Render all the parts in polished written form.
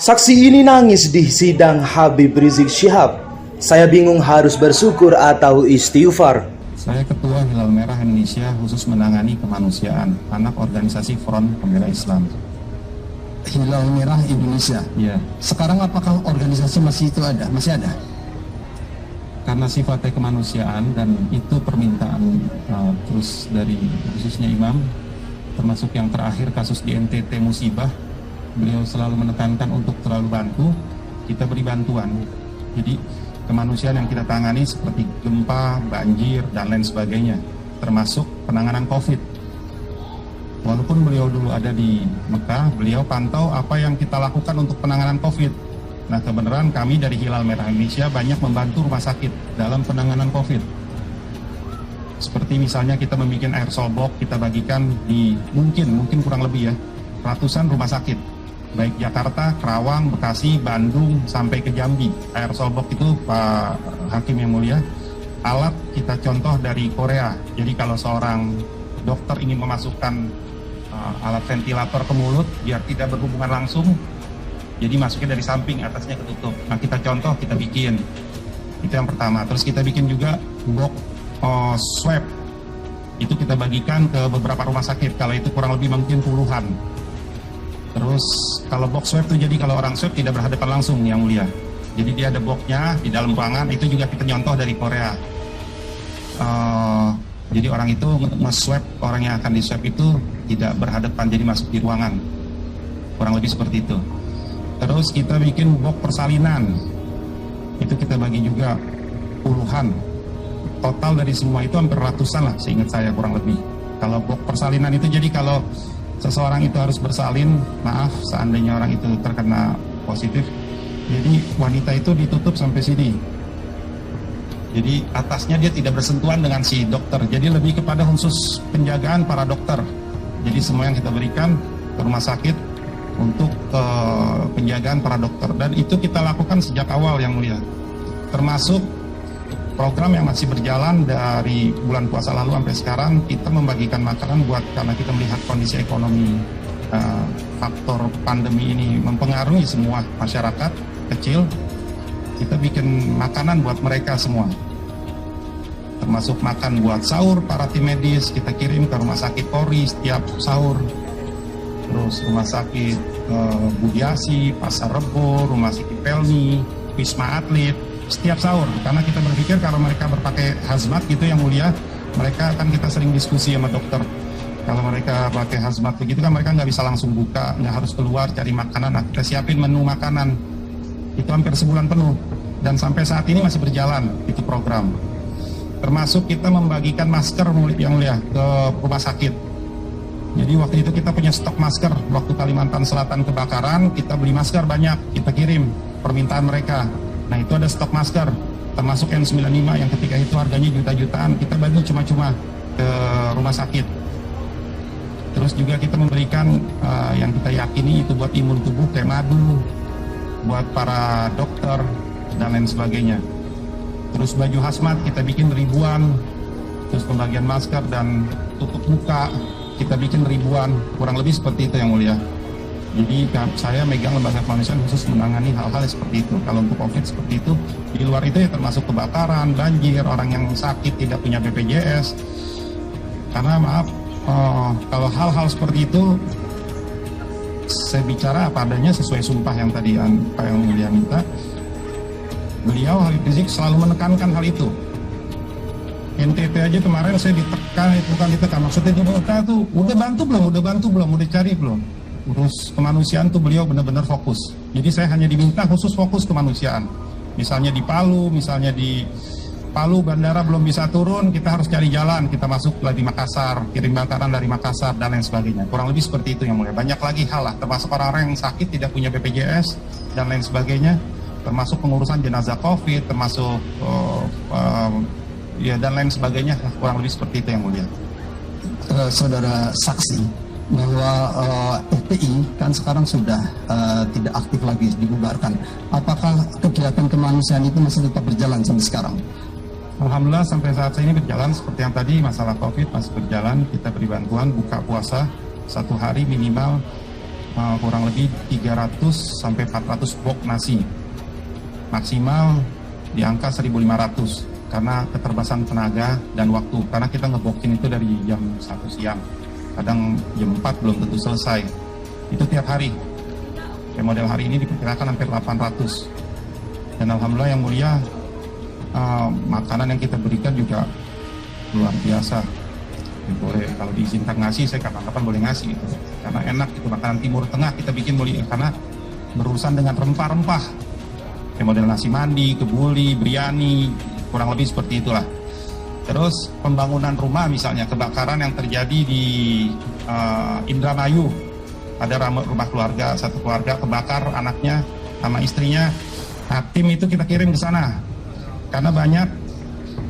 Saksi ini nangis di sidang Habib Rizik Syihab. Saya bingung harus bersyukur atau istighfar. Saya Ketua Hilal Merah Indonesia khusus menangani kemanusiaan, anak organisasi Front Pembela Islam. Hilal Merah Indonesia. Iya. Sekarang apakah organisasi masih itu ada? Masih ada? Karena sifatnya kemanusiaan dan itu permintaan terus dari khususnya Imam, termasuk yang terakhir kasus di NTT musibah, beliau selalu menekankan untuk selalu bantu, kita beri bantuan. Jadi kemanusiaan yang kita tangani seperti gempa, banjir, dan lain sebagainya, termasuk penanganan COVID. Walaupun beliau dulu ada di Mekah, beliau pantau apa yang kita lakukan untuk penanganan COVID. Nah, kebenaran kami dari Hilal Merah Indonesia banyak membantu rumah sakit dalam penanganan COVID. Seperti misalnya kita membuat aerosol box, kita bagikan di mungkin kurang lebih ya, ratusan rumah sakit. Baik Jakarta, Kerawang, Bekasi, Bandung, sampai ke Jambi. Aerosol box itu, Pak Hakim yang mulia, alat kita contoh dari Korea. Jadi kalau seorang dokter ingin memasukkan alat ventilator ke mulut biar tidak berhubungan langsung, jadi masuknya dari samping, atasnya ketutup. Nah, kita contoh, kita bikin. Itu yang pertama. Terus kita bikin juga box swab. Itu kita bagikan ke beberapa rumah sakit. Kalau itu kurang lebih mungkin puluhan. Terus kalau box swab itu jadi kalau orang swab tidak berhadapan langsung, yang mulia. Jadi dia ada boxnya di dalam ruangan. Itu juga kita nyontoh dari Korea. Jadi orang itu nge-swab, orang yang akan di-swab itu tidak berhadapan, jadi masuk di ruangan. Kurang lebih seperti itu. Terus kita bikin box persalinan. Itu kita bagi juga puluhan. Total dari semua itu hampir ratusan lah, seingat saya kurang lebih. Kalau box persalinan itu jadi kalau seseorang itu harus bersalin, maaf seandainya orang itu terkena positif, jadi wanita itu ditutup sampai sini. Jadi atasnya dia tidak bersentuhan dengan si dokter. Jadi lebih kepada khusus penjagaan para dokter. Jadi semua yang kita berikan ke rumah sakit untuk penjagaan para dokter, dan itu kita lakukan sejak awal, yang mulia, termasuk program yang masih berjalan dari bulan puasa lalu sampai sekarang. Kita membagikan makanan karena kita melihat kondisi ekonomi, faktor pandemi ini mempengaruhi semua masyarakat kecil. Kita bikin makanan buat mereka semua, termasuk makan buat sahur para tim medis, kita kirim ke rumah sakit Polri setiap sahur. Terus rumah sakit Budiasi, Pasar Rebo, rumah sakit Pelni, Wisma Atlet, setiap sahur. Karena kita berpikir kalau mereka berpakai hazmat gitu, yang mulia, mereka kan kita sering diskusi sama dokter. Kalau mereka pakai hazmat begitu kan mereka nggak bisa langsung buka, nggak harus keluar cari makanan. Nah, kita siapin menu makanan. Itu hampir sebulan penuh. Dan sampai saat ini masih berjalan itu program. Termasuk kita membagikan masker, yang mulia, ke rumah sakit. Jadi waktu itu kita punya stok masker. Waktu Kalimantan Selatan kebakaran, kita beli masker banyak, kita kirim permintaan mereka. Nah, itu ada stok masker, termasuk N95 yang ketika itu harganya juta-jutaan, kita bagi cuma-cuma ke rumah sakit. Terus juga kita memberikan yang kita yakini itu buat imun tubuh, kayak madu, buat para dokter, dan lain sebagainya. Terus baju hazmat kita bikin ribuan. Terus pembagian masker dan tutup muka kita bikin ribuan, kurang lebih seperti itu, yang mulia. Jadi saya megang lembaga kemanusiaan khusus menangani hal-hal seperti itu. Kalau untuk COVID seperti itu, di luar itu ya termasuk kebakaran, banjir, orang yang sakit tidak punya BPJS. Karena maaf, kalau hal-hal seperti itu, saya bicara apa adanya sesuai sumpah yang tadi Pak yang mulia minta. Beliau Habib Rizik selalu menekankan hal itu. NTT aja kemarin saya ditekan, bukan ditekan, maksudnya di Mekah tuh udah bantu belum, udah cari belum. Urus kemanusiaan tuh beliau benar-benar fokus. Jadi saya hanya diminta khusus fokus kemanusiaan. Misalnya di Palu, bandara belum bisa turun, kita harus cari jalan, kita masuk lagi Makassar, kirim makanan dari Makassar, dan lain sebagainya. Kurang lebih seperti itu, yang mulia. Banyak lagi hal lah, termasuk orang-orang yang sakit tidak punya BPJS, dan lain sebagainya. Termasuk pengurusan jenazah COVID, termasuk ya dan lain sebagainya, kurang lebih seperti itu, yang mulia. Saudara saksi bahwa FPI kan sekarang sudah tidak aktif lagi, dibubarkan. Apakah kegiatan kemanusiaan itu masih tetap berjalan sampai sekarang? Alhamdulillah sampai saat ini berjalan. Seperti yang tadi, masalah COVID masih berjalan. Kita beri bantuan buka puasa 1 hari minimal kurang lebih 300 sampai 400 box nasi. Maksimal di angka 1.500 karena keterbatasan tenaga dan waktu. Karena kita ngeboxin itu dari jam 1 siang, kadang jam 4 belum tentu selesai. Itu tiap hari. Kayak model hari ini diperkirakan hampir 800. Dan alhamdulillah yang mulia, makanan yang kita berikan juga luar biasa. Boleh kalau diizinkan ngasih, saya kapan-kapan boleh ngasih itu. Karena enak itu makanan Timur Tengah kita bikin mulia, karena berurusan dengan rempah-rempah. Kayak model nasi mandi, kebuli, biryani, kurang lebih seperti itulah. Terus pembangunan rumah misalnya, kebakaran yang terjadi di Indramayu, ada rumah keluarga, satu keluarga kebakar, anaknya sama istrinya. Nah, tim itu kita kirim ke sana karena banyak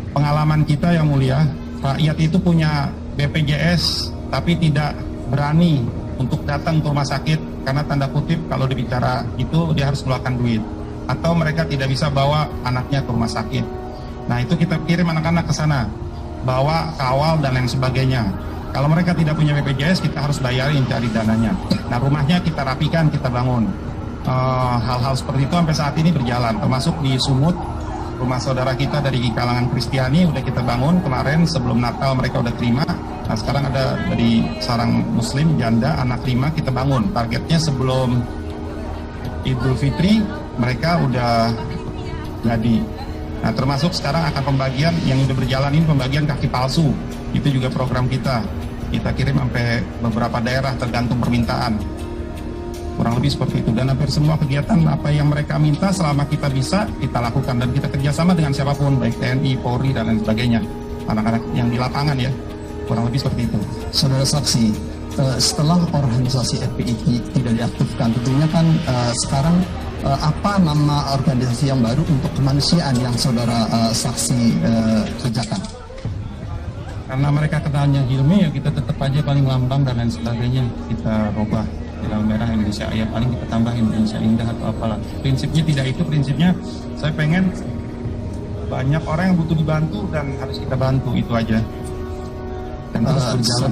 pengalaman kita yang mulia, rakyat itu punya BPJS tapi tidak berani untuk datang ke rumah sakit karena tanda kutip kalau dibicara itu dia harus keluarkan duit, atau mereka tidak bisa bawa anaknya ke rumah sakit. Nah, itu kita kirim anak-anak ke sana, bawa kawal dan lain sebagainya. Kalau mereka tidak punya BPJS, kita harus bayarin cari dananya. Nah, rumahnya kita rapikan, kita bangun. Hal-hal seperti itu sampai saat ini berjalan, termasuk di Sumut, rumah saudara kita dari kalangan Kristiani udah kita bangun kemarin sebelum Natal, mereka udah terima. Nah, sekarang ada dari sarang Muslim janda anak 5 kita bangun. Targetnya sebelum Idul Fitri mereka udah jadi. Nah, termasuk sekarang akan pembagian yang udah berjalan ini, pembagian kaki palsu. Itu juga program kita. Kita kirim sampai beberapa daerah tergantung permintaan. Kurang lebih seperti itu. Dan hampir semua kegiatan apa yang mereka minta selama kita bisa, kita lakukan. Dan kita kerjasama dengan siapapun, baik TNI, Polri, dan lain sebagainya. Anak-anak yang di lapangan ya. Kurang lebih seperti itu. Saudara saksi, setelah organisasi FPI tidak diaktifkan, tentunya kan sekarang apa nama organisasi yang baru untuk kemanusiaan yang saudara saksi kerjakan? Karena mereka kenalnya Hilmi, ya kita tetap aja paling lambang dan lain sebagainya. Kita rubah Hilang Merah Indonesia Ayah, paling kita tambah Indonesia Indah atau apalah. Prinsipnya tidak itu, prinsipnya saya pengen banyak orang yang butuh dibantu dan harus kita bantu, itu aja. Dan terus berjalan.